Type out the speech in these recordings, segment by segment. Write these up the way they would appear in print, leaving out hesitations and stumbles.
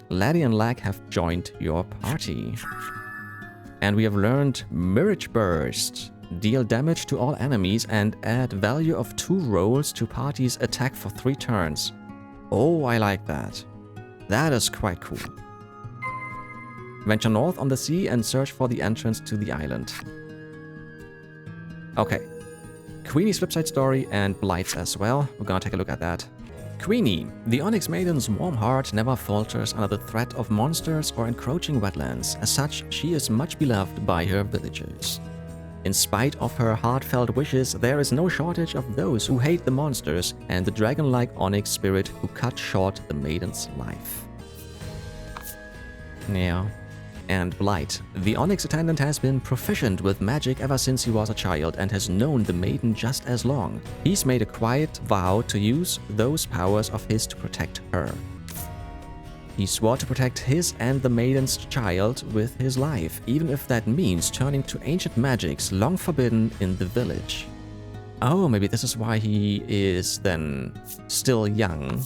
Laty and Lack have joined your party. And we have learned Mirage Burst. Deal damage to all enemies and add value of 2 rolls to party's attack for 3 turns. Oh, I like that. That is quite cool. Venture north on the sea and search for the entrance to the island. Okay. Queni's flipside story and Blight's as well. We're gonna take a look at that. Queni. The Onyx Maiden's warm heart never falters under the threat of monsters or encroaching wetlands. As such, she is much beloved by her villagers. In spite of her heartfelt wishes, there is no shortage of those who hate the monsters and the dragon-like Onyx spirit who cut short the maiden's life. Yeah. And Blight. The Onyx Attendant has been proficient with magic ever since he was a child and has known the maiden just as long. He's made a quiet vow to use those powers of his to protect her. He swore to protect his and the maiden's child with his life, even if that means turning to ancient magics long forbidden in the village. Oh, maybe this is why he is then still young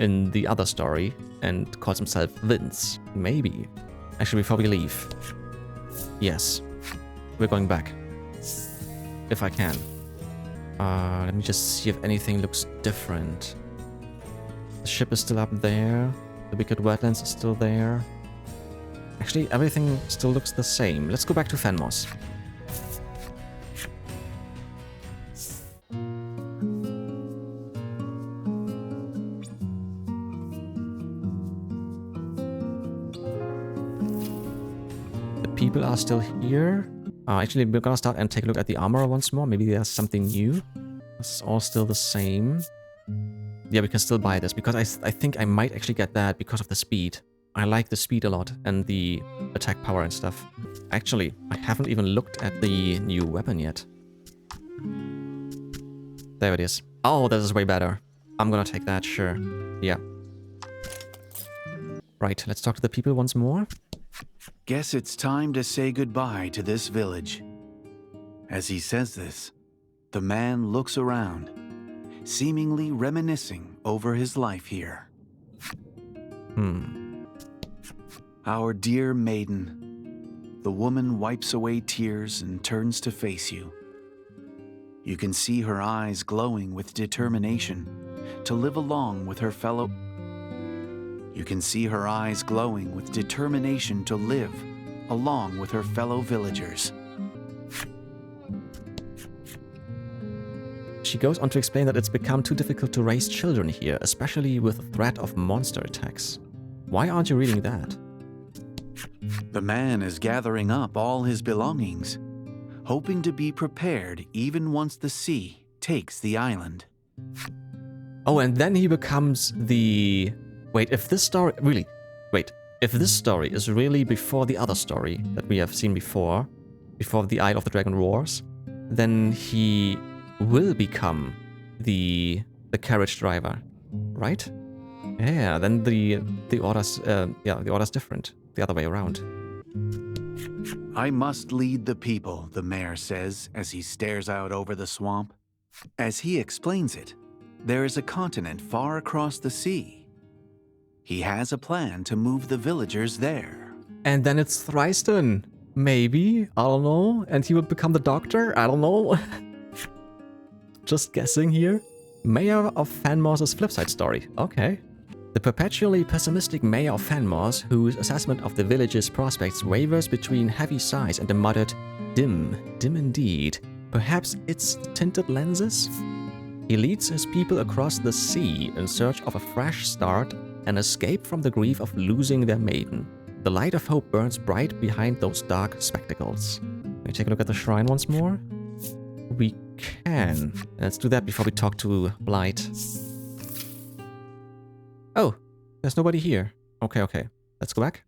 in the other story and calls himself Vince. Maybe. Actually, before we leave. Yes. We're going back. If I can. Let me just see if anything looks different. The ship is still up there. The wicked wetlands is still there. Actually, everything still looks the same. Let's go back to Fenmos. The people are still here. Actually, we're gonna start and take a look at the armor once more. Maybe there's something new. This is all still the same. Yeah, we can still buy this, because I think I might actually get that because of the speed. I like the speed a lot, and the attack power and stuff. Actually, I haven't even looked at the new weapon yet. There it is. Oh, this is way better. I'm gonna take that, sure. Yeah. Right, let's talk to the people once more. Guess it's time to say goodbye to this village. As he says this, the man looks around, seemingly reminiscing over his life here. Our dear maiden. The woman wipes away tears and turns to face you. You can see her eyes glowing with determination to live along with her fellow... You can see her eyes glowing with determination to live along with her fellow villagers. She goes on to explain that it's become too difficult to raise children here, especially with the threat of monster attacks. Why aren't you reading that? The man is gathering up all his belongings, hoping to be prepared even once the sea takes the island. Oh, and then he becomes the... Wait, if this story... Really? Wait, if this story is really before the other story that we have seen before the Isle of the Dragon Roars, then he will become the carriage driver, right? Yeah, then the order's the order's different, the other way around. I must lead the people, the mayor says as he stares out over the swamp. As he explains it, there is a continent far across the sea. He has a plan to move the villagers there. And then it's Thriston. Maybe, I don't know. And he will become the doctor? I don't know. Just guessing here. Mayor of Fenmos's flipside story. Okay. The perpetually pessimistic mayor of Fenmos, whose assessment of the village's prospects wavers between heavy sighs and a muttered, dim indeed. Perhaps it's tinted lenses? He leads his people across the sea in search of a fresh start and escape from the grief of losing their maiden. The light of hope burns bright behind those dark spectacles. Can we take a look at the shrine once more? We can. Let's do that before we talk to Blight. Oh, there's nobody here. Okay. Let's go back.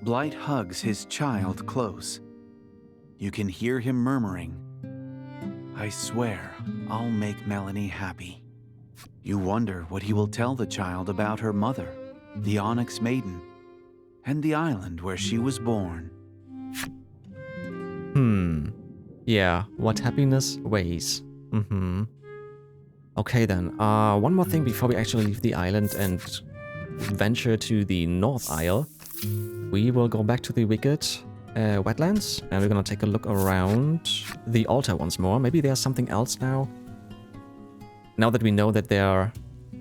Blight hugs his child close. You can hear him murmuring, I swear I'll make Melanie happy. You wonder what he will tell the child about her mother, the Onyx Maiden, and the island where she was born. Yeah, what happiness weighs. Okay then, one more thing before we actually leave the island and venture to the North Isle. We will go back to the Wicked wetlands, and we're gonna take a look around the altar once more. Maybe there's something else now. Now that we know that there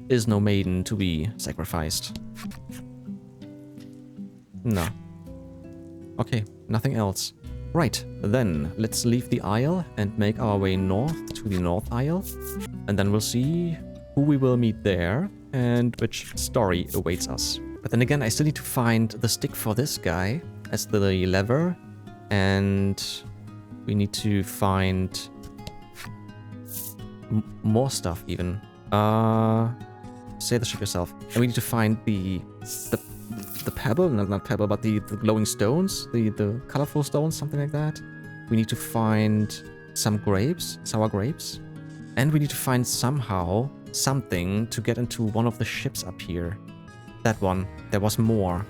is no maiden to be sacrificed. No. Okay, nothing else. Right, then let's leave the isle and make our way north to the North Isle. And then we'll see who we will meet there and which story awaits us. But then again, I still need to find the stick for this guy as the lever. And we need to find more stuff even. Say the ship yourself. And we need to find the pebble, not pebble, but the glowing stones, the colorful stones, something like that. We need to find some grapes, sour grapes. And we need to find somehow something to get into one of the ships up here. That one. There was more.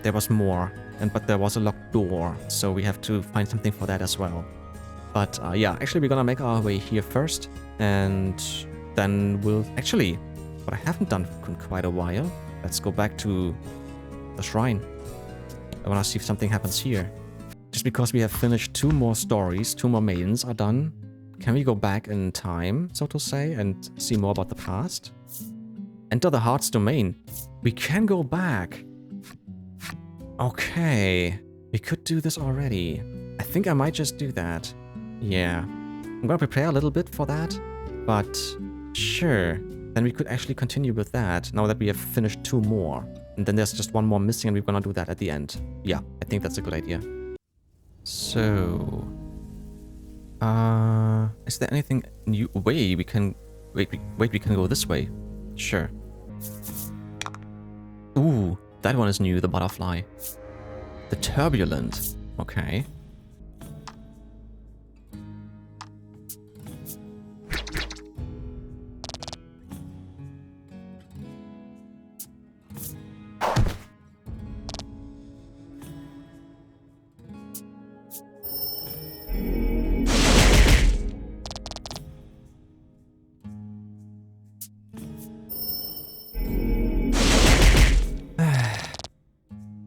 There was more. But there was a locked door, so we have to find something for that as well. But yeah, actually we're gonna make our way here first. And then we'll... Actually, what I haven't done in quite a while, let's go back to the shrine. I want to see if something happens here. Just because we have finished 2 more stories, 2 more maidens are done, can we go back in time, so to say, and see more about the past? Enter the Heart's domain. We can go back. Okay, we could do this already. I think I might just do that. Yeah, I'm gonna prepare a little bit for that, but sure. Then we could actually continue with that, now that we have finished 2 more. And then there's just 1 more missing, and we're gonna do that at the end. Yeah, I think that's a good idea. So... is there anything new? Wait, we can... Wait, we can go this way. Sure. Ooh, that one is new, the butterfly. The Turbulent. Okay.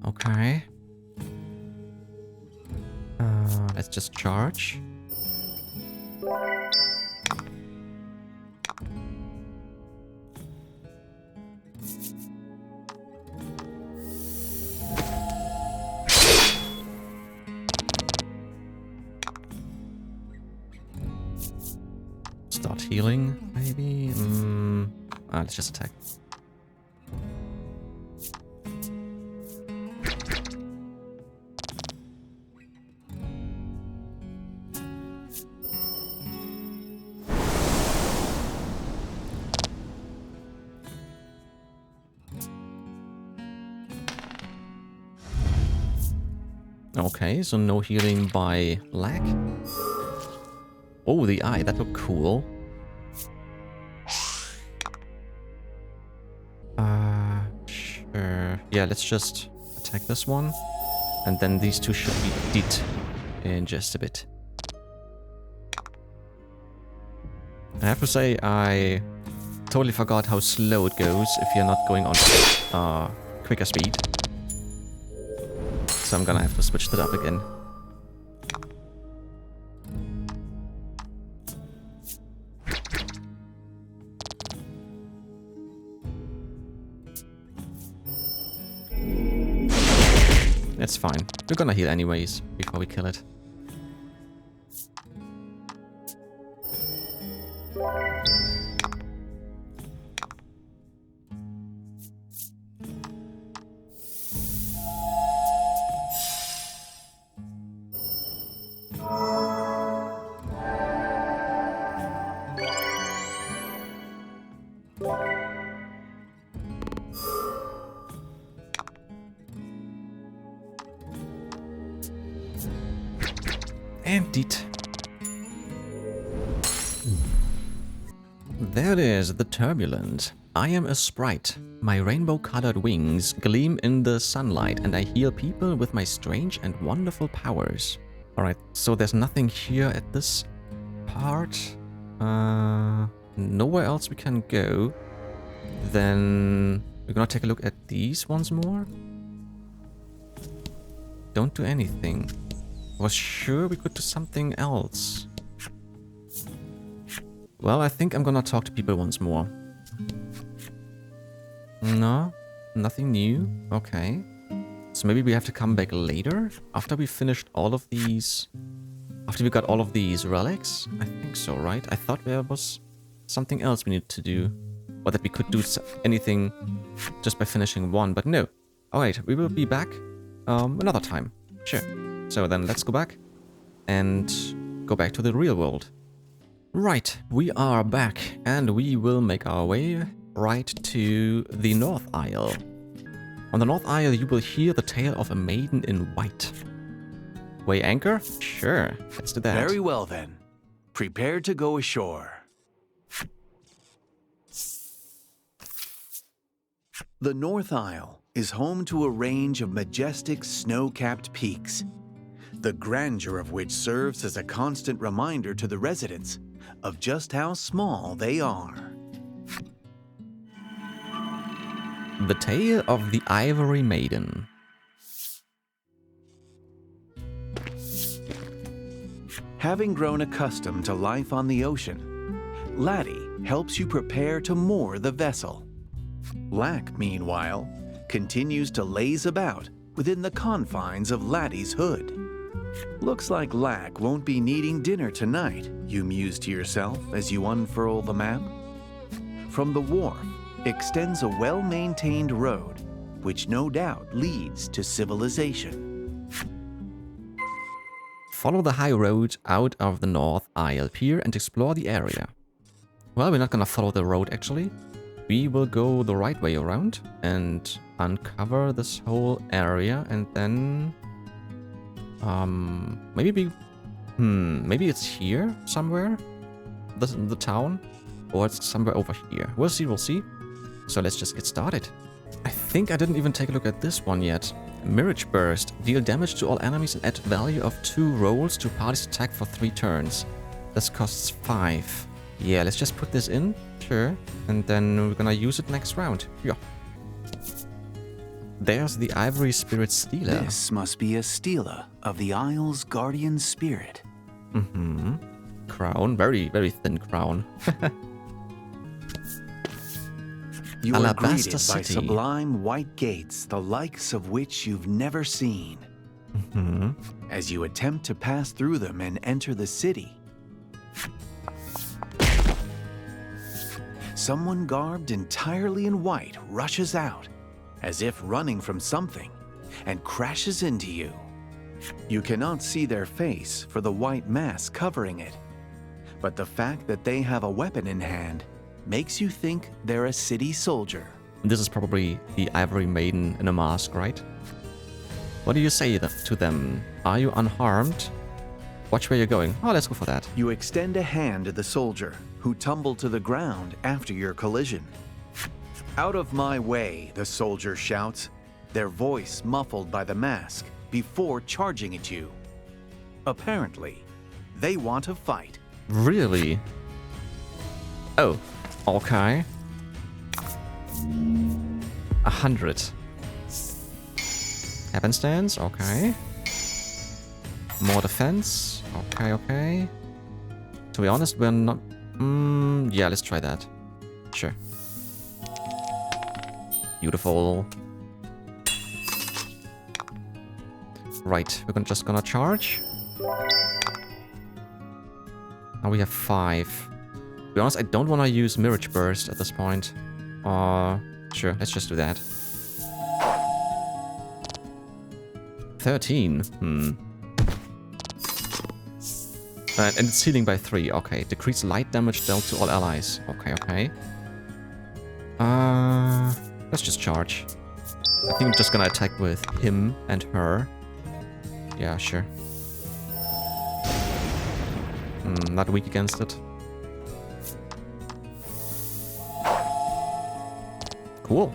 Okay. Let's just charge. Start healing, maybe? Let's just attack. Okay, so no healing by lag. Oh, the eye, that looked cool. Sure. Yeah, let's just attack this one. And then these 2 should be dead in just a bit. I have to say, I totally forgot how slow it goes if you're not going on quicker speed. So I'm gonna have to switch that up again. It's fine. We're gonna heal anyways before we kill it. Emptied. There it is, the Turbulent. I am a sprite. My rainbow-colored wings gleam in the sunlight, and I heal people with my strange and wonderful powers. Alright, so there's nothing here at this part. nowhere else we can go, then we're gonna take a look at these once more. Don't do anything. I was sure we could do something else. Well, I think I'm gonna talk to people once more. No, nothing new. Okay. So maybe we have to come back later? After we finished all of these... After we got all of these relics? I think so, right? I thought there was something else we needed to do. Or that we could do anything just by finishing one, but no. Alright, we will be back another time. Sure. So then let's go back and go back to the real world. Right, we are back and we will make our way right to the North Isle. On the North Isle you will hear the tale of a maiden in white. Weigh anchor? Sure, let's do that. Very well then. Prepare to go ashore. The North Isle is home to a range of majestic snow-capped peaks, the grandeur of which serves as a constant reminder to the residents of just how small they are. The Tale of the Ivory Maiden. Having grown accustomed to life on the ocean, Laty helps you prepare to moor the vessel. Lack, meanwhile, continues to laze about within the confines of Laty's hood. Looks like Lack won't be needing dinner tonight, you muse to yourself as you unfurl the map. From the wharf extends a well-maintained road, which no doubt leads to civilization. Follow the high road out of the North Isle Pier and explore the area. Well, we're not gonna follow the road actually. We will go the right way around and uncover this whole area and then... maybe it's here somewhere? The town? Or it's somewhere over here. We'll see. So let's just get started. I think I didn't even take a look at this one yet. Mirage Burst. Deal damage to all enemies and add value of 2 rolls to party's attack for 3 turns. This costs 5. Yeah, let's just put this in. Sure. And then we're gonna use it next round. Yeah. There's the Ivory Spirit Stealer. This must be a Stealer of the Isle's guardian spirit. Crown. Very, very thin crown. You are Alabaster greeted by City. sublime white gates, the likes of which you've never seen. As you attempt to pass through them and enter the city, someone garbed entirely in white rushes out, as if running from something, and crashes into you. You cannot see their face for the white mask covering it, but the fact that they have a weapon in hand makes you think they're a city soldier. This is probably the Ivory Maiden in a mask, right? What do you say to them? Are you unharmed? Watch where you're going. Oh, let's go for that. You extend a hand to the soldier, who tumbled to the ground after your collision. "Out of my way," the soldier shouts, their voice muffled by the mask, before charging at you. Apparently, they want to fight. Really? Oh, okay. 100. Happenstance, okay. More defense, okay. To be honest, we're not... yeah, let's try that. Sure. Beautiful. Right, we're just gonna charge. Now we have 5. To be honest, I don't want to use Mirage Burst at this point. Sure, let's just do that. 13. And it's healing by 3. Okay, decrease light damage dealt to all allies. Okay. Let's just charge. I think I'm just gonna attack with him and her. Yeah, sure. Not weak against it. Cool.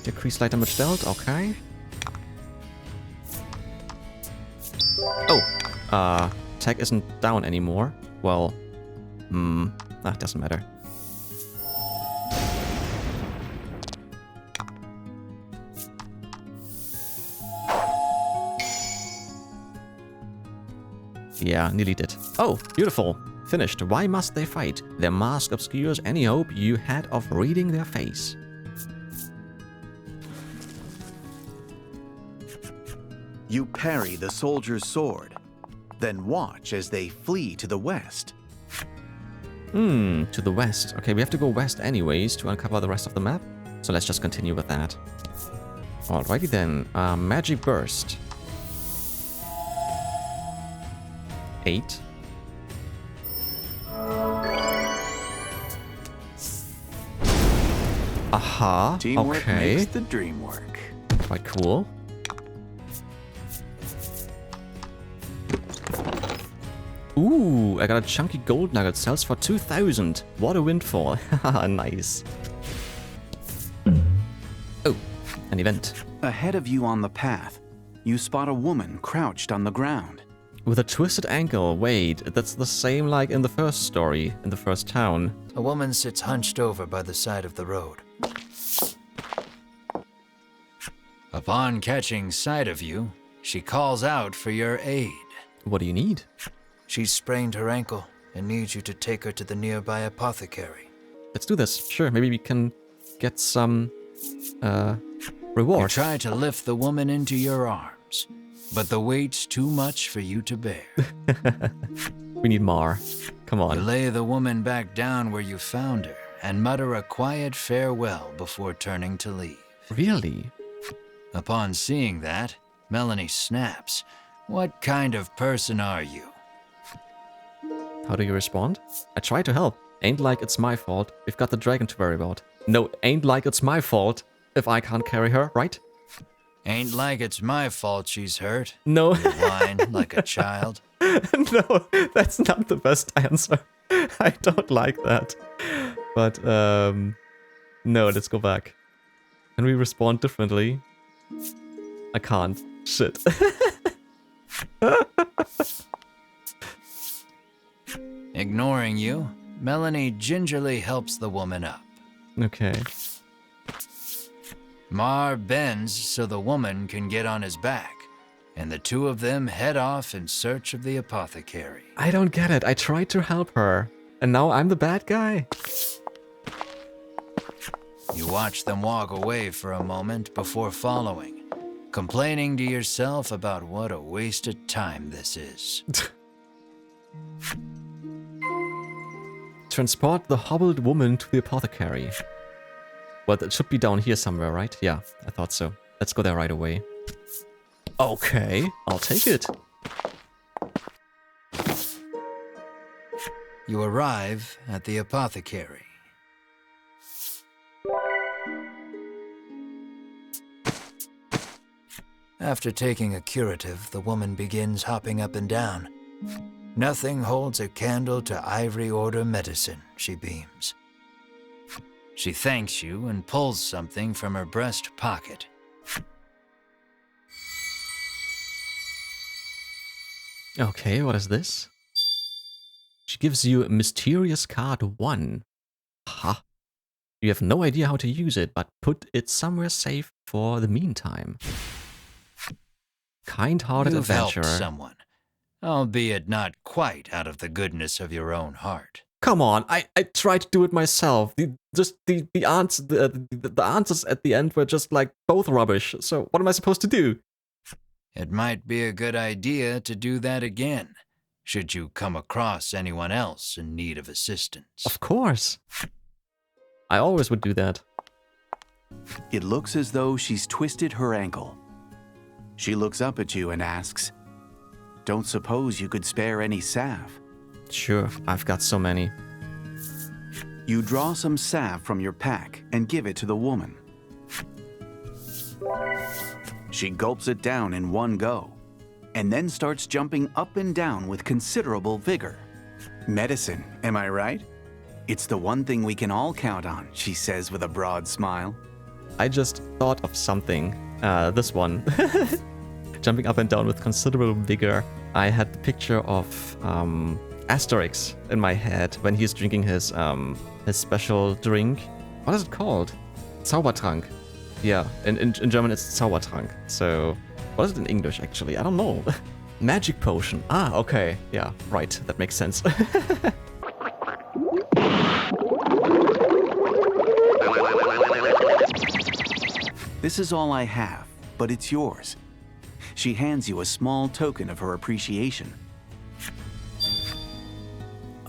Decrease light damage dealt, okay. Oh, tag isn't down anymore. Well, doesn't matter. Yeah, nearly did. Oh, beautiful. Finished. Why must they fight? Their mask obscures any hope you had of reading their face. You parry the soldier's sword, then watch as they flee to the west. To the west. Okay, we have to go west anyways to uncover the rest of the map. So let's just continue with that. Alrighty then. Magic Burst. 8. Aha. Teamwork Okay. makes the dream work. Quite cool. Ooh, I got a chunky gold nugget. Sells for 2,000. What a windfall. Nice. Oh, an event. Ahead of you on the path, you spot a woman crouched on the ground. With a twisted ankle. Wait, that's the same like in the first story, in the first town. A woman sits hunched over by the side of the road. Upon catching sight of you, she calls out for your aid. What do you need? She's sprained her ankle and needs you to take her to the nearby apothecary. Let's do this. Sure, maybe we can get some reward. You try to lift the woman into your arms, but the weight's too much for you to bear. We need more. Come You on. lay the woman back down where you found her and mutter a quiet farewell before turning to leave. Really? Upon seeing that, Melanie snaps. What kind of person are you? How do you respond? I try to help. Ain't like it's my fault. We've got the dragon to worry about. No, ain't like it's my fault if I can't carry her, right? Ain't like it's my fault she's hurt. No. You whine like a child. No, that's not the best answer. I don't like that. But, no, let's go back. Can we respond differently? I can't. Shit. Ignoring you, Melanie gingerly helps the woman up. Okay. Mar bends so the woman can get on his back, and the two of them head off in search of the apothecary. I don't get it. I tried to help her. And now I'm the bad guy. You watch them walk away for a moment before following, complaining to yourself about what a waste of time this is. Transport the hobbled woman to the apothecary. Well, it should be down here somewhere, right? Yeah, I thought so. Let's go there right away. Okay, I'll take it. You arrive at the apothecary. After taking a curative, the woman begins hopping up and down. Nothing holds a candle to Ivory Ore medicine, she beams. She thanks you and pulls something from her breast pocket. Okay, what is this? She gives you Mysterious Card 1. Ha. You have no idea how to use it, but put it somewhere safe for the meantime. Kind-hearted You've adventurer. helped someone, albeit not quite out of the goodness of your own heart. Come on, I tried to do it myself. The answers at the end were just like both rubbish. So what am I supposed to do? It might be a good idea to do that again, should you come across anyone else in need of assistance. Of course. I always would do that. It looks as though she's twisted her ankle. She looks up at you and asks, "Don't suppose you could spare any salve?" Sure, I've got so many. You draw some salve from your pack and give it to the woman. She gulps it down in one go, and then starts jumping up and down with considerable vigor. Medicine, am I right? It's the one thing we can all count on, she says with a broad smile. I just thought of something. This one. Jumping up and down with considerable vigor. I had the picture of Asterix in my head when he's drinking his special drink. What is it called? Zaubertrank. Yeah, in German it's Zaubertrank. So, what is it in English actually? I don't know. Magic potion. Ah, okay. Yeah, right. That makes sense. This is all I have, but it's yours. She hands you a small token of her appreciation.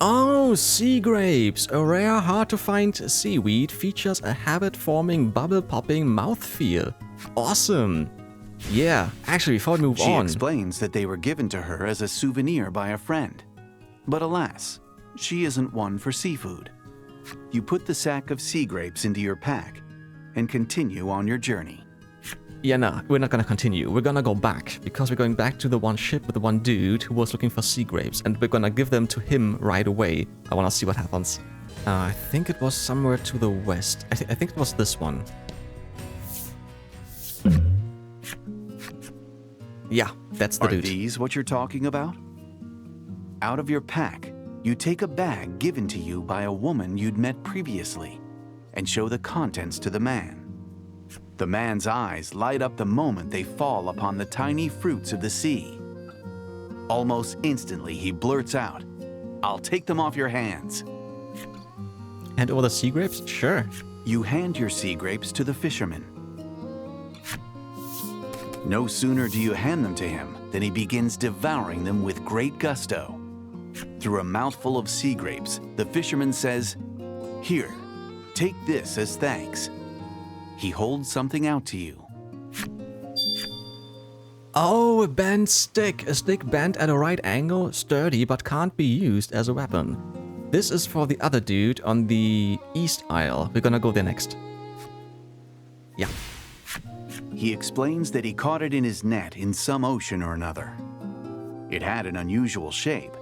Oh, sea grapes! A rare, hard-to-find seaweed features a habit-forming, bubble-popping mouthfeel. Awesome! Yeah, actually, before we move She on... explains that they were given to her as a souvenir by a friend. But alas, she isn't one for seafood. You put the sack of sea grapes into your pack and continue on your journey. Yeah, no, we're not gonna continue. We're gonna go back, because we're going back to the one ship with the one dude who was looking for sea grapes, and we're gonna give them to him right away. I wanna see what happens. I think it was somewhere to the west. I think it was this one. Yeah, that's the Are dude. these what you're talking about? Out of your pack, you take a bag given to you by a woman you'd met previously and show the contents to the man. The man's eyes light up the moment they fall upon the tiny fruits of the sea. Almost instantly, he blurts out, "I'll take them off your hands." Hand over the sea grapes? Sure. You hand your sea grapes to the fisherman. No sooner do you hand them to him than he begins devouring them with great gusto. Through a mouthful of sea grapes, the fisherman says, "Here, take this as thanks." He holds something out to you. Oh, a bent stick. A stick bent at a right angle, sturdy, but can't be used as a weapon. This is for the other dude on the East Isle. We're gonna go there next. Yeah. He explains that he caught it in his net in some ocean or another. It had an unusual shape,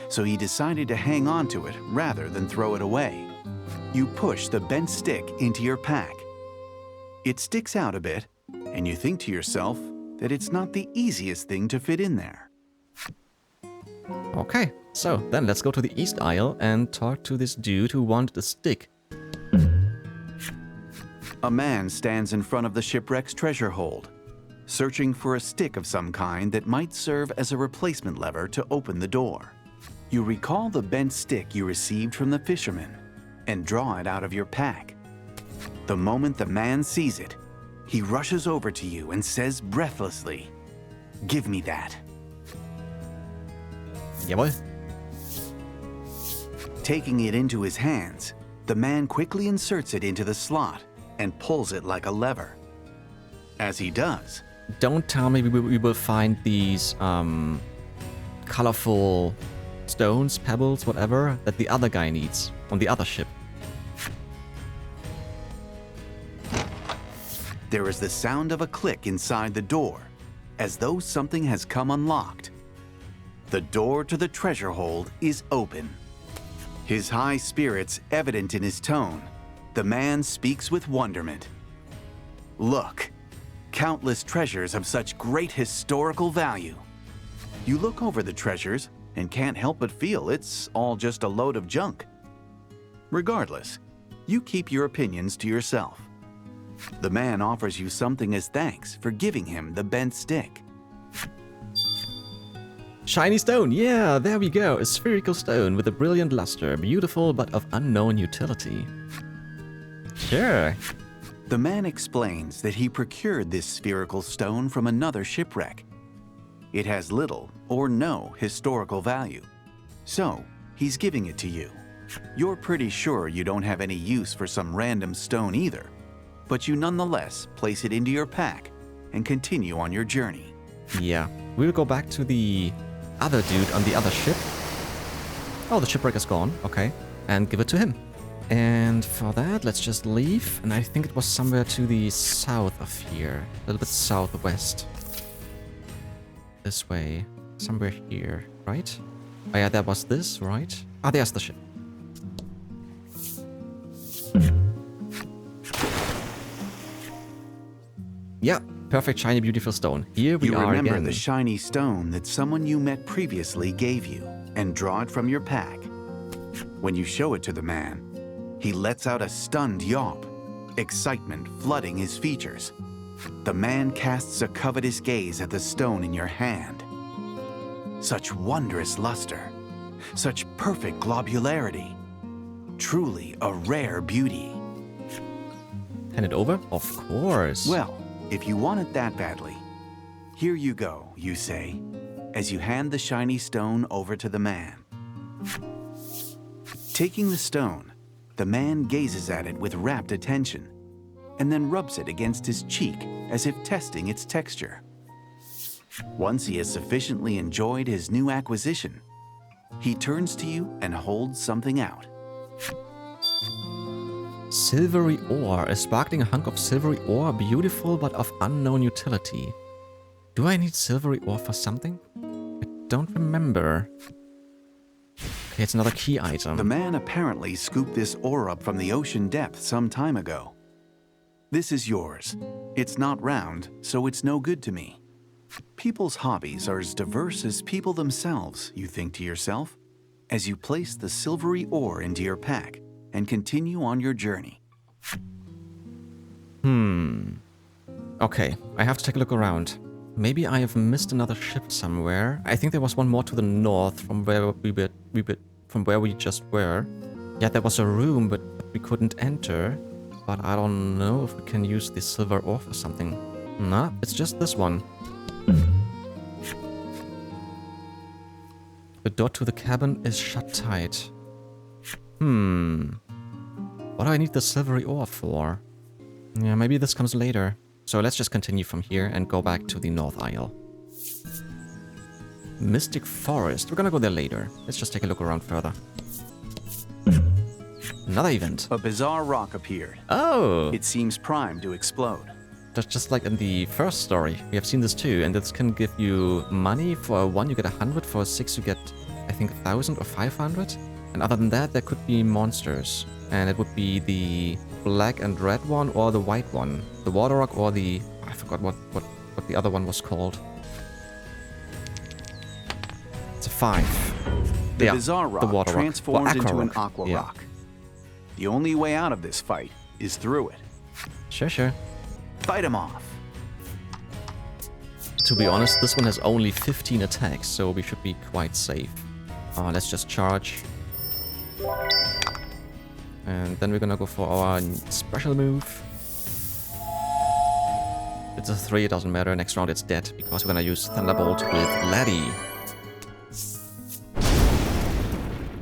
so he decided to hang on to it rather than throw it away. You push the bent stick into your pack. It sticks out a bit, and you think to yourself that it's not the easiest thing to fit in there. Okay, so then let's go to the East Isle and talk to this dude who wanted a stick. A man stands in front of the shipwreck's treasure hold, searching for a stick of some kind that might serve as a replacement lever to open the door. You recall the bent stick you received from the fisherman and draw it out of your pack. The moment the man sees it, he rushes over to you and says breathlessly, "Give me that." Jawohl. Taking it into his hands, the man quickly inserts it into the slot and pulls it like a lever. As he does, Don't tell me we will find these colorful stones, pebbles, whatever, that the other guy needs on the other ship. there is the sound of a click inside the door, as though something has come unlocked. The door to the treasure hold is open. His high spirits evident in his tone, the man speaks with wonderment. "Look, countless treasures of such great historical value." You look over the treasures and can't help but feel it's all just a load of junk. Regardless, you keep your opinions to yourself. The man offers you something as thanks for giving him the bent stick. Shiny stone, yeah, there we go. A spherical stone with a brilliant luster, beautiful but of unknown utility. Sure. The man explains that he procured this spherical stone from another shipwreck. It has little or no historical value, so he's giving it to you. You're pretty sure you don't have any use for some random stone either, but you nonetheless place it into your pack and continue on your journey. Yeah, we'll go back to the other dude on the other ship. Oh, the shipwreck is gone, okay. And give it to him. And for that, let's just leave. And I think it was somewhere to the south of here. A little bit southwest. This way. Somewhere here, right? Oh yeah, that was this, right? Ah, there's the ship. Yeah, perfect, shiny, beautiful stone. Here we You are remember again. the shiny stone that someone you met previously gave you and draw it from your pack. When you show it to the man, he lets out a stunned yawp, excitement flooding his features. The man casts a covetous gaze at the stone in your hand. Such wondrous luster, such perfect globularity, truly a rare beauty. Hand it over? Of course. Well, if you want it that badly, here you go, you say, as you hand the shiny stone over to the man. Taking the stone, the man gazes at it with rapt attention, and then rubs it against his cheek as if testing its texture. Once he has sufficiently enjoyed his new acquisition, he turns to you and holds something out. Silvery Ore, a sparkling hunk of silvery ore, beautiful but of unknown utility. Do I need silvery ore for something? I don't remember. Okay, it's another key item. The man apparently scooped this ore up from the ocean depth some time ago. This is yours. It's not round, so it's no good to me. People's hobbies are as diverse as people themselves, you think to yourself, as you place the silvery ore into your pack and continue on your journey. Okay, I have to take a look around. Maybe I have missed another ship somewhere. I think there was one more to the north from where we just were. Yeah, there was a room, but we couldn't enter. But I don't know if we can use the silver ore for something. Nah, it's just this one. The door to the cabin is shut tight. What do I need the silvery ore for? Yeah, maybe this comes later. So let's just continue from here and go back to the North Isle. Mystic Forest. We're gonna go there later. Let's just take a look around further. Another event. A bizarre rock appeared. Oh! It seems primed to explode. That's just like in the first story. We have seen this too, and this can give you money. For a 1 you get 100, for a 6 you get, I think, 1,000 or 500. And other than that, there could be monsters. And it would be the black and red one or the white one. The water rock or the... I forgot what the other one was called. It's a 5. The bizarre rock the water transformed rock. into an rock. aqua Yeah. rock. The only way out of this fight is through it. Sure. Fight him off. To be honest, this one has only 15 attacks, so we should be quite safe. Let's just charge. And then we're gonna go for our special move. It's a 3, it doesn't matter. Next round it's dead, because we're gonna use Thunderbolt with Laty.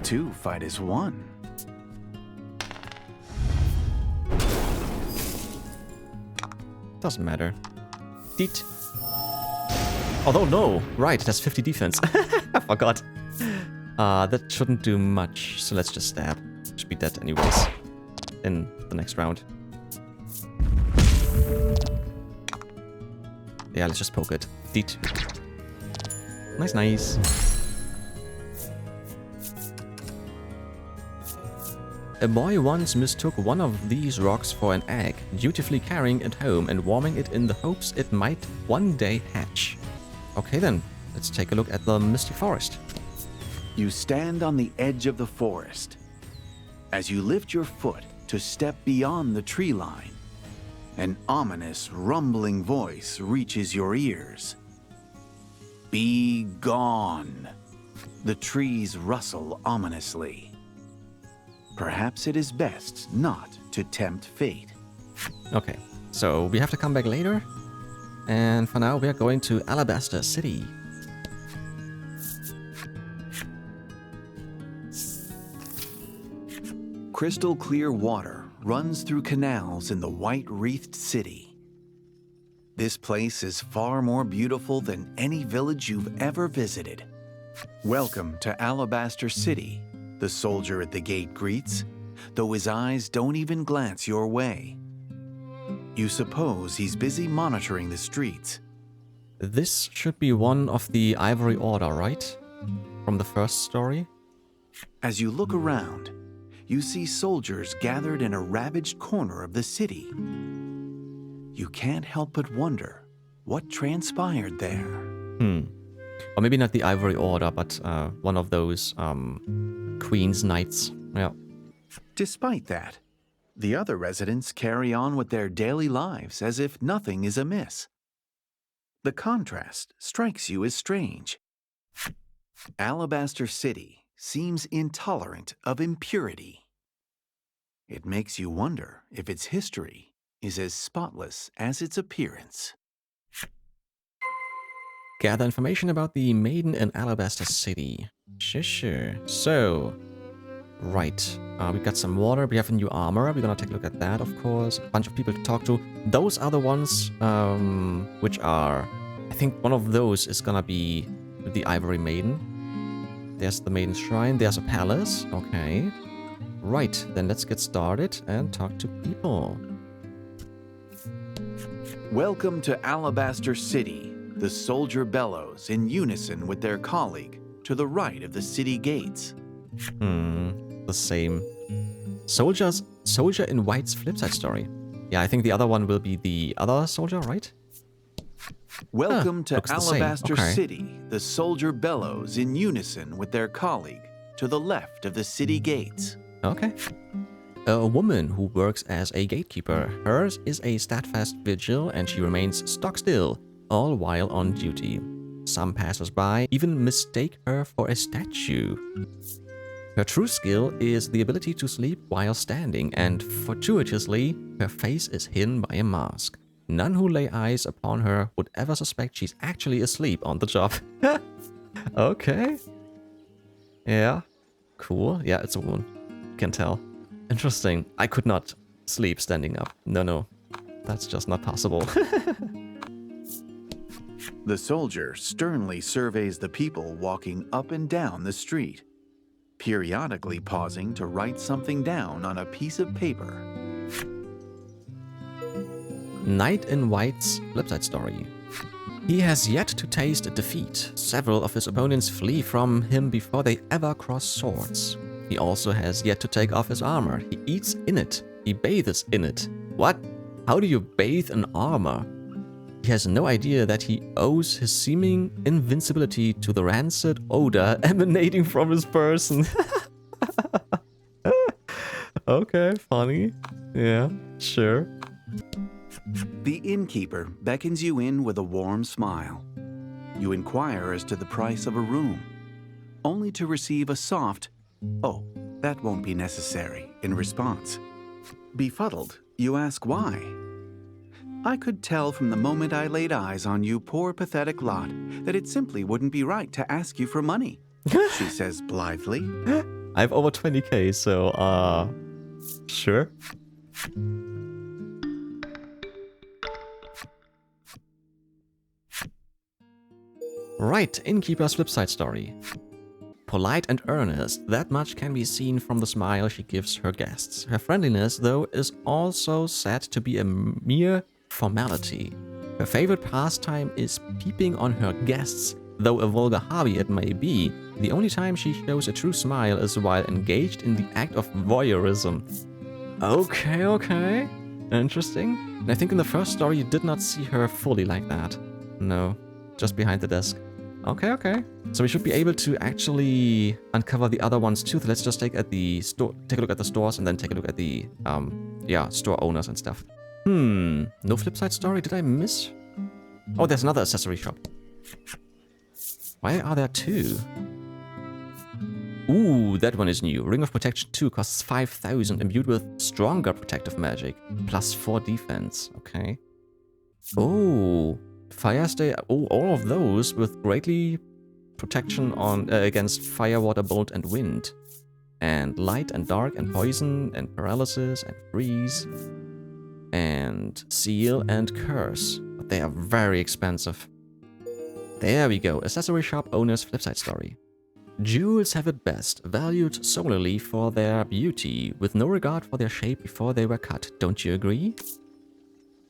2 fight as 1. Doesn't matter. Deet. Although, no. Right, it has 50 defense. I forgot. That shouldn't do much, so let's just stab. Should be dead anyways. In the next round. Yeah, let's just poke it. Deet. Nice. A boy once mistook one of these rocks for an egg, dutifully carrying it home and warming it in the hopes it might one day hatch. Okay then, let's take a look at the Mystic Forest. You stand on the edge of the forest. As you lift your foot to step beyond the tree line, an ominous, rumbling voice reaches your ears. Be gone. The trees rustle ominously. Perhaps it is best not to tempt fate. Okay, so we have to come back later. And for now, we are going to Alabaster City. Crystal clear water runs through canals in the white-wreathed city. This place is far more beautiful than any village you've ever visited. Welcome to Alabaster City, the soldier at the gate greets, though his eyes don't even glance your way. You suppose he's busy monitoring the streets. This should be one of the Ivory Ore, right? From the first story? As you look around, you see soldiers gathered in a ravaged corner of the city. you can't help but wonder what transpired there. Or maybe not the Ivory Order, but one of those Queen's Knights. Yeah. Despite that, the other residents carry on with their daily lives as if nothing is amiss. The contrast strikes you as strange. Alabaster City seems intolerant of impurity. It makes you wonder if its history is as spotless as its appearance. Gather information about the Maiden in Alabaster City. Sure. So, right. We got some water. We have a new armor. We're gonna take a look at that, of course. A bunch of people to talk to. Those are the ones which are... I think one of those is gonna be the Ivory Maiden. There's the Maiden's Shrine. There's a palace. Okay. Right. Then let's get started and talk to people. Welcome to Alabaster City. The soldier bellows in unison with their colleague to the right of the city gates. The same. Soldier in White's flipside story. Yeah, I think the other one will be the other soldier, right? Welcome to looks the same. Alabaster Okay. City. The soldier bellows in unison with their colleague to the left of the city gates. Okay. A woman who works as a gatekeeper. Hers is a steadfast vigil and she remains stock still, all while on duty. Some passers-by even mistake her for a statue. Her true skill is the ability to sleep while standing, and fortuitously, her face is hidden by a mask. None who lay eyes upon her would ever suspect she's actually asleep on the job. Okay. Yeah. Cool. Yeah, it's a woman. Can tell. Interesting. I could not sleep standing up. No. That's just not possible. The soldier sternly surveys the people walking up and down the street, periodically pausing to write something down on a piece of paper. Knight in White's flipside story. He has yet to taste defeat. Several of his opponents flee from him before they ever cross swords. He also has yet to take off his armor. He eats in it. He bathes in it. What? How do you bathe in armor? He has no idea that he owes his seeming invincibility to the rancid odor emanating from his person. Okay, funny. Yeah, sure. The innkeeper beckons you in with a warm smile. You inquire as to the price of a room, only to receive a soft, "Oh, that won't be necessary," in response. Befuddled, you ask why. "I could tell from the moment I laid eyes on you, poor pathetic lot, that it simply wouldn't be right to ask you for money," she says blithely. I have over 20k, so, sure. Right, Innkeeper's flipside story. Polite and earnest, that much can be seen from the smile she gives her guests. Her friendliness, though, is also said to be a mere formality. Her favorite pastime is peeping on her guests. Though a vulgar hobby it may be, the only time she shows a true smile is while engaged in the act of voyeurism. Okay. Interesting. And I think in the first story you did not see her fully like that. No, just behind the desk. Okay. So we should be able to actually uncover the other ones too. So let's just take a look at the stores and then take a look at the store owners and stuff. No flipside story? Did I miss? Oh, there's another accessory shop. Why are there two? Ooh, that one is new. Ring of Protection 2 costs 5,000, imbued with stronger protective magic, plus 4 defense. Okay. Oh, Fire Stay. Oh, all of those with greatly protection on against fire, water, bolt, and wind, and light and dark and poison and paralysis and freeze and seal and curse. But they are very expensive. There we go. Accessory shop owner's flipside story. Jewels have it best, valued solely for their beauty, with no regard for their shape before they were cut. Don't you agree?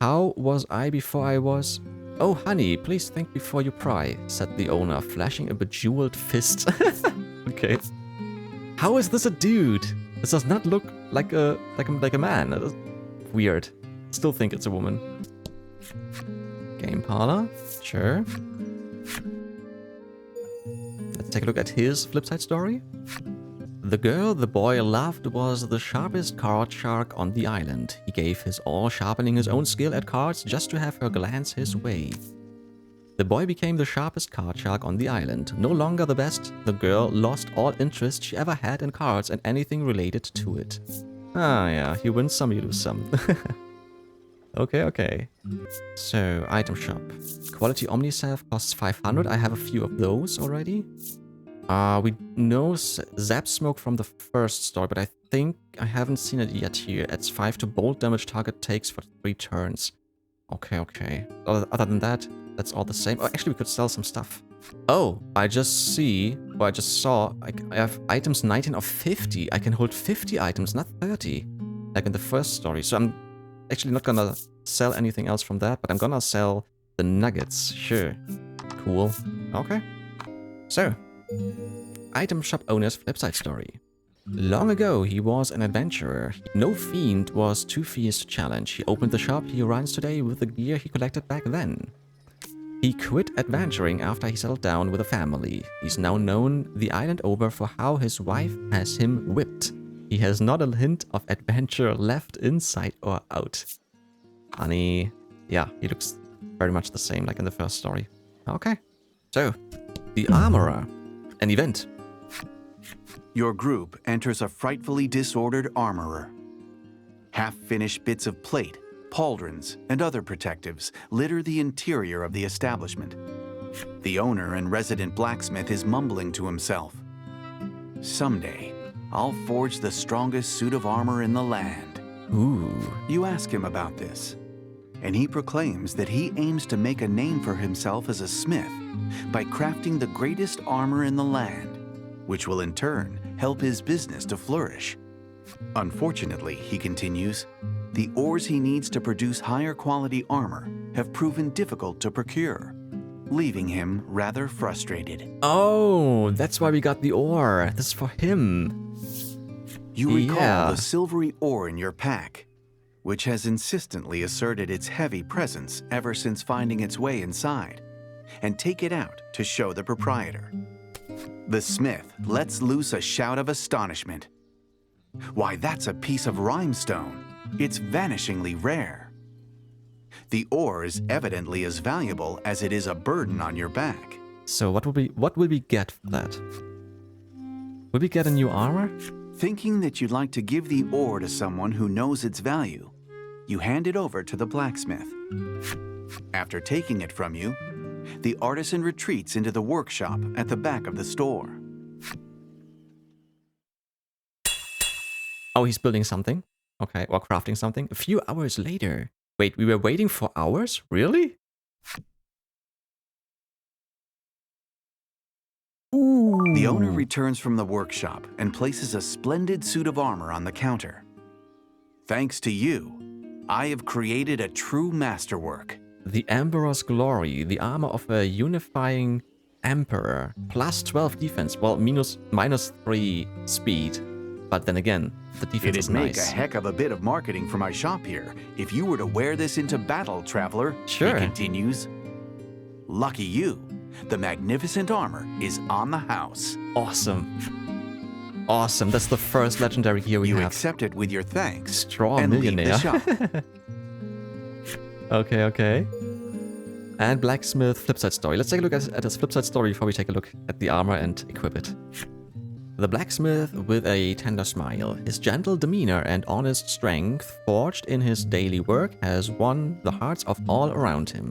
How was I before I was? Oh, honey, please think before you pry, said the owner, flashing a bejeweled fist. Okay. How is this a dude? This does not look like a man. Weird. Still think it's a woman. Game parlor. Sure. Let's take a look at his flipside story. The girl the boy loved was the sharpest card shark on the island. He gave his all, sharpening his own skill at cards just to have her glance his way. The boy became the sharpest card shark on the island. No longer the best, the girl lost all interest she ever had in cards and anything related to it. Ah yeah, you win some, you lose some. Okay. So, item shop. Quality Omnisalve costs 500. I have a few of those already. We know Zap Smoke from the first story, but I think I haven't seen it yet here. Adds 5 to bolt damage target takes for 3 turns. Okay. Other than that, that's all the same. Oh, actually, we could sell some stuff. Oh, I just saw, I have items 19 of 50. I can hold 50 items, not 30, like in the first story. So I'm actually not gonna sell anything else from that, but I'm gonna sell the nuggets. Sure. Cool. Okay. So, item shop owner's flipside story. Long ago, he was an adventurer. No fiend was too fierce to challenge. He opened the shop he runs today with the gear he collected back then. He quit adventuring after he settled down with a family. He's now known the island over for how his wife has him whipped. He has not a hint of adventure left inside or out. Honey. Yeah, he looks very much the same like in the first story. Okay. So, the Armorer. An event. Your group enters a frightfully disordered armorer. Half-finished bits of plate, pauldrons, and other protectives litter the interior of the establishment. The owner and resident blacksmith is mumbling to himself. Someday, I'll forge the strongest suit of armor in the land. Ooh. You ask him about this, and he proclaims that he aims to make a name for himself as a smith by crafting the greatest armor in the land, which will in turn help his business to flourish. Unfortunately, he continues, the ores he needs to produce higher quality armor have proven difficult to procure, leaving him rather frustrated. Oh, that's why we got the ore. This is for him. You recall the Silvery Ore in your pack, which has insistently asserted its heavy presence ever since finding its way inside, and take it out to show the proprietor. The smith lets loose a shout of astonishment. Why, that's a piece of rhinestone. It's vanishingly rare. The ore is evidently as valuable as it is a burden on your back. So what will we get for that? Will we get a new armor? Thinking that you'd like to give the ore to someone who knows its value, you hand it over to the blacksmith. After taking it from you, the artisan retreats into the workshop at the back of the store. Oh, he's building something. Okay, or crafting something. A few hours later. Wait, we were waiting for hours? Really? Ooh. The owner returns from the workshop and places a splendid suit of armor on the counter. Thanks to you, I have created a true masterwork. The Emperor's Glory, the armor of a unifying Emperor. Plus 12 defense, well, minus 3 speed. But then again, the defense is nice. It'd make a heck of a bit of marketing for my shop here if you were to wear this into battle, traveler. Sure. He continues. Lucky you, the magnificent armor is on the house. Awesome. Awesome, that's the first legendary gear we have. You accept it with your thanks. Straw and millionaire. Leave the shop. Okay. And blacksmith flipside story. Let's take a look at his flipside story before we take a look at the armor and equip it. The blacksmith with a tender smile, his gentle demeanor and honest strength forged in his daily work has won the hearts of all around him.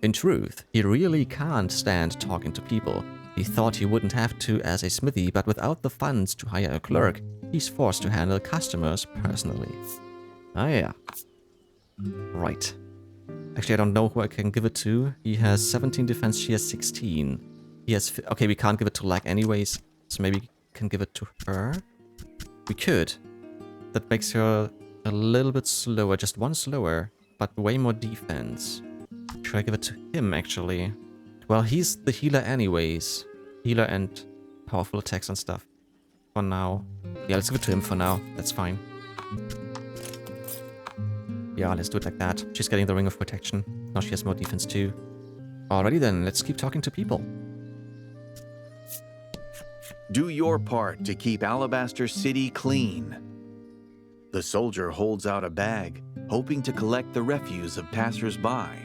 In truth, he really can't stand talking to people. He thought he wouldn't have to as a smithy, but without the funds to hire a clerk, he's forced to handle customers personally. Ah yeah. Right. Actually, I don't know who I can give it to. He has 17 defense, she has 16. He has... Okay, we can't give it to Lack anyways. So maybe we can give it to her. We could. That makes her a little bit slower. Just one slower, but way more defense. Should I give it to him, actually? Well, he's the healer anyways. Healer and powerful attacks and stuff. For now. Yeah, let's give it to him for now. That's fine. Yeah, let's do it like that. She's getting the Ring of Protection. Now she has more defense too. Alrighty then, let's keep talking to people. Do your part to keep Alabaster City clean. The soldier holds out a bag, hoping to collect the refuse of passers-by.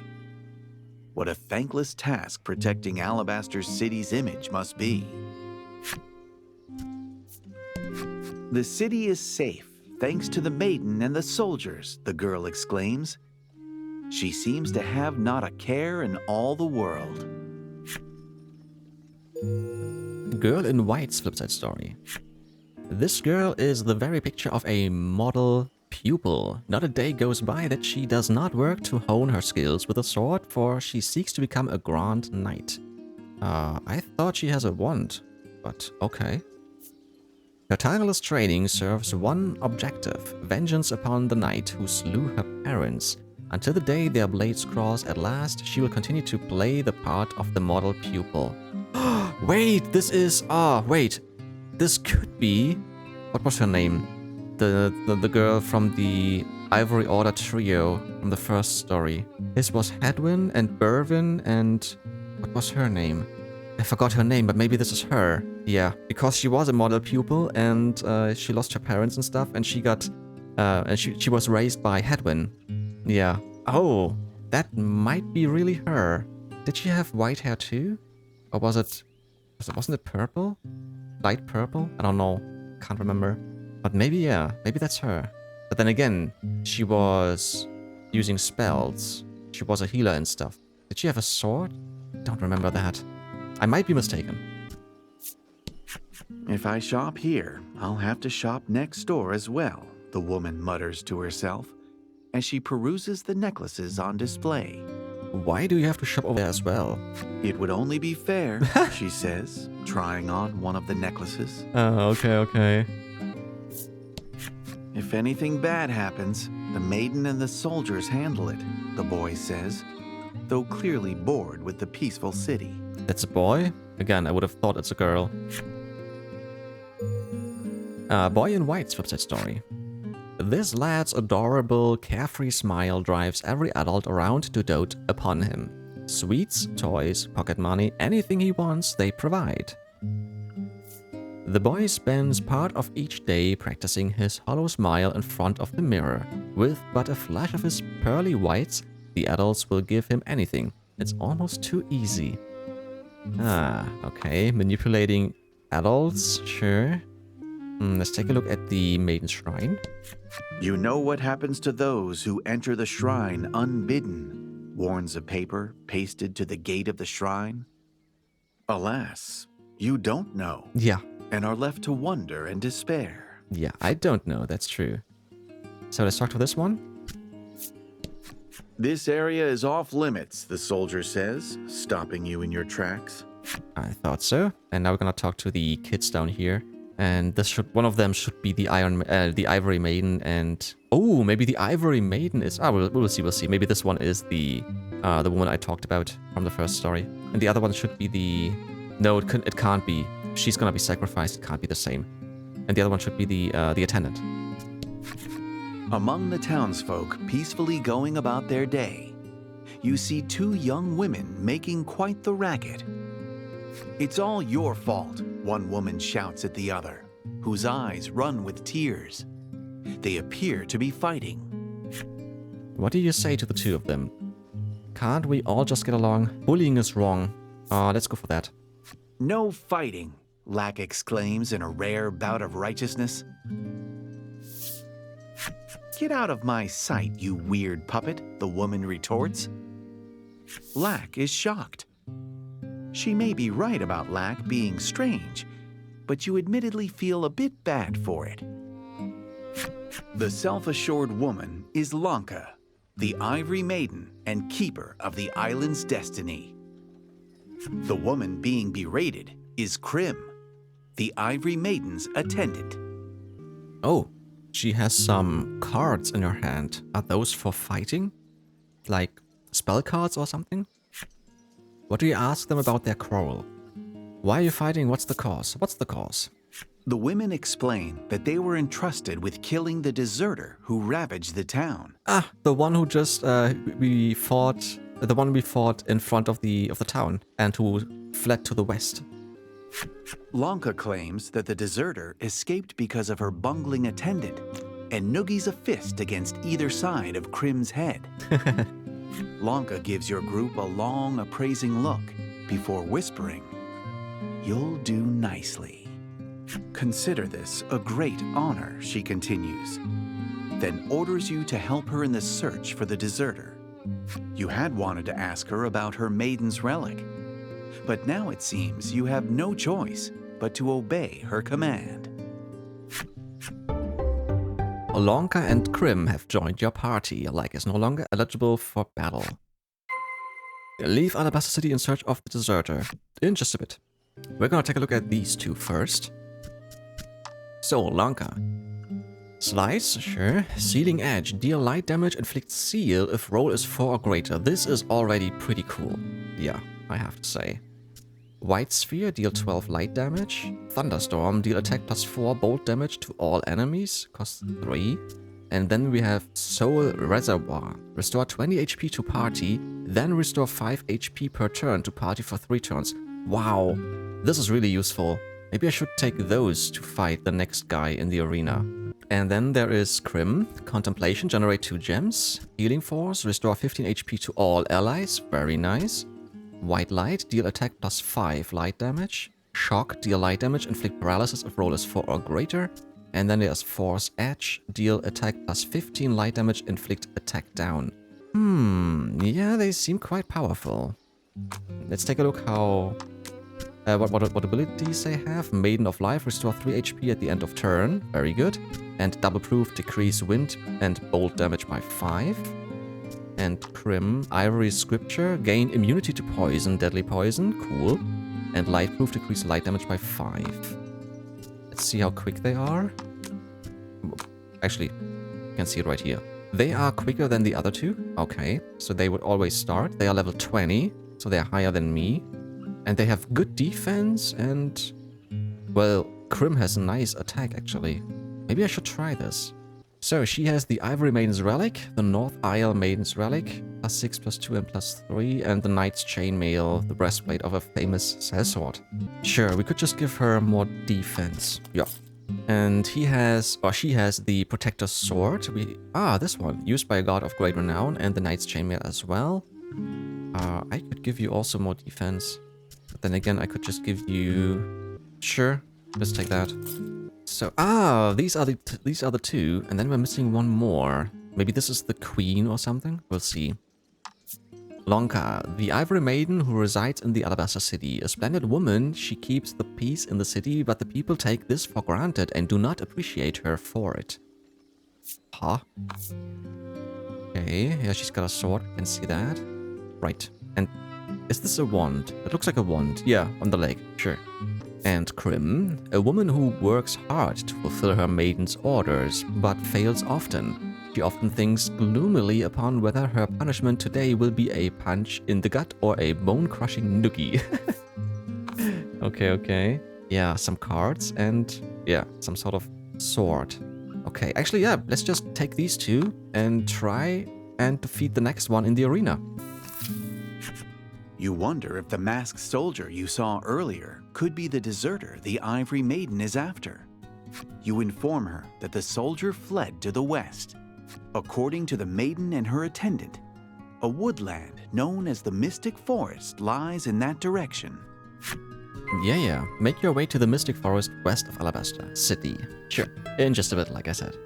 What a thankless task protecting Alabaster City's image must be. The city is safe, thanks to the maiden and the soldiers, the girl exclaims. She seems to have not a care in all the world. Girl in White's flipside story. This girl is the very picture of a model pupil. Not a day goes by that she does not work to hone her skills with a sword, for she seeks to become a grand knight. I thought she has a wand, but okay. Her tireless training serves one objective: vengeance upon the knight who slew her parents. Until the day their blades cross, at last she will continue to play the part of the model pupil. Wait, this is... wait. This could be... What was her name? The girl from the Ivory Ore trio from the first story. This was Hedwyn and Berwin and... What was her name? I forgot her name, but maybe this is her. Yeah, because she was a model pupil and she lost her parents and stuff, and she got... and she was raised by Hedwyn. Yeah. Oh, that might be really her. Did she have white hair too? Or wasn't it purple? Light purple? I don't know. Can't remember. But maybe, yeah. Maybe that's her. But then again, she was using spells. She was a healer and stuff. Did she have a sword? Don't remember that. I might be mistaken. If I shop here, I'll have to shop next door as well, the woman mutters to herself as she peruses the necklaces on display. Why do you have to shop over there as well? It would only be fair, she says, trying on one of the necklaces. Oh, okay. If anything bad happens, the maiden and the soldiers handle it, the boy says, though clearly bored with the peaceful city. That's a boy? Again, I would have thought it's a girl. Boy in White's flipside story. This lad's adorable, carefree smile drives every adult around to dote upon him. Sweets, toys, pocket money, anything he wants, they provide. The boy spends part of each day practicing his hollow smile in front of the mirror. With but a flash of his pearly whites, the adults will give him anything. It's almost too easy. Okay. Manipulating adults, sure. Let's take a look at the Maiden Shrine. You know what happens to those who enter the shrine unbidden, warns a paper pasted to the gate of the shrine. Alas, you don't know. Yeah. And are left to wonder and despair. Yeah, I don't know, that's true. So let's talk to this one. This area is off limits, the soldier says, stopping you in your tracks. I thought so. And now we're gonna talk to the kids down here. And one of them should be the Ivory Maiden, and maybe the Ivory Maiden is we'll see. Maybe this one is the woman I talked about from the first story, and the other one should be it can't be. She's gonna be sacrificed. It can't be the same, and the other one should be the attendant. Among the townsfolk peacefully going about their day, you see two young women making quite the racket. It's all your fault, one woman shouts at the other, whose eyes run with tears. They appear to be fighting. What do you say to the two of them? Can't we all just get along? Bullying is wrong. Let's go for that. No fighting, Lack exclaims in a rare bout of righteousness. Get out of my sight, you weird puppet, the woman retorts. Lack is shocked. She may be right about Lack being strange, but you admittedly feel a bit bad for it. The self-assured woman is Lanca, the Ivory Maiden and keeper of the island's destiny. The woman being berated is Crym, the Ivory Maiden's attendant. Oh, she has some cards in her hand. Are those for fighting? Like spell cards or something? What do you ask them about their quarrel? Why are you fighting? What's the cause? What's the cause? The women explain that they were entrusted with killing the deserter who ravaged the town. The one who just we fought The one we fought in front of the town and who fled to the west. Lanca claims that the deserter escaped because of her bungling attendant and noogies a fist against either side of Crym's head. Lanca gives your group a long, appraising look before whispering, "You'll do nicely. Consider this a great honor," she continues, then orders you to help her in the search for the deserter. You had wanted to ask her about her maiden's relic, but now it seems you have no choice but to obey her command. Lanca and Crym have joined your party. Like is no longer eligible for battle. Leave Alabaster City in search of the deserter. In just a bit. We're gonna take a look at these two first. So, Lanca. Slice, sure. Sealing Edge. Deal light damage, inflict seal if roll is 4 or greater. This is already pretty cool. Yeah, I have to say. White Sphere, deal 12 light damage. Thunderstorm, deal attack plus 4 bolt damage to all enemies, costs 3. And then we have Soul Reservoir. Restore 20 HP to party, then restore 5 HP per turn to party for 3 turns. Wow, this is really useful. Maybe I should take those to fight the next guy in the arena. And then there is Crym. Contemplation, generate 2 gems. Healing Force, restore 15 HP to all allies, very nice. White Light, deal attack plus 5 light damage. Shock, deal light damage, inflict paralysis if roll is 4 or greater. And then there's Force Edge, deal attack plus 15 light damage, inflict attack down. Yeah, they seem quite powerful. Let's take a look how... what abilities they have. Maiden of Life, restore 3 HP at the end of turn, very good. And Double Proof, decrease wind and bolt damage by 5. And Crym, Ivory Scripture, gain immunity to poison, deadly poison, cool. And Light Proof, decrease light damage by 5. Let's see how quick they are. Actually, you can see it right here. They are quicker than the other two. Okay, so they would always start. They are level 20, so they are higher than me. And they have good defense and... Well, Crym has a nice attack, actually. Maybe I should try this. So, she has the Ivory Maiden's Relic, the North Isle Maiden's Relic, plus 6, plus 2, and plus 3, and the Knight's Chainmail, the breastplate of a famous sellsword. Sure, we could just give her more defense. Yeah. And he has, or she has the Protector's Sword. This one, used by a god of great renown, and the Knight's Chainmail as well. I could give you also more defense. But then again, I could just give you... Sure, let's take that. So, these are the two, and then we're missing one more. Maybe this is the Queen or something? We'll see. Lanca, the Ivory Maiden who resides in the Alabaster City. A splendid woman, she keeps the peace in the city, but the people take this for granted and do not appreciate her for it. Huh? Okay, yeah, she's got a sword, I can see that. Right, and is this a wand? It looks like a wand. Yeah, on the leg, sure. And Crym, a woman who works hard to fulfill her maiden's orders, but fails often. She often thinks gloomily upon whether her punishment today will be a punch in the gut or a bone-crushing noogie. Okay. Yeah, some cards and, yeah, some sort of sword. Okay, actually, yeah, let's just take these two and try and defeat the next one in the arena. You wonder if the masked soldier you saw earlier could be the deserter the Ivory Maiden is after. You inform her that the soldier fled to the west. According to the maiden and her attendant, a woodland known as the Mystic Forest lies in that direction. Yeah. Make your way to the Mystic Forest west of Alabaster City. Sure, in just a bit, like I said.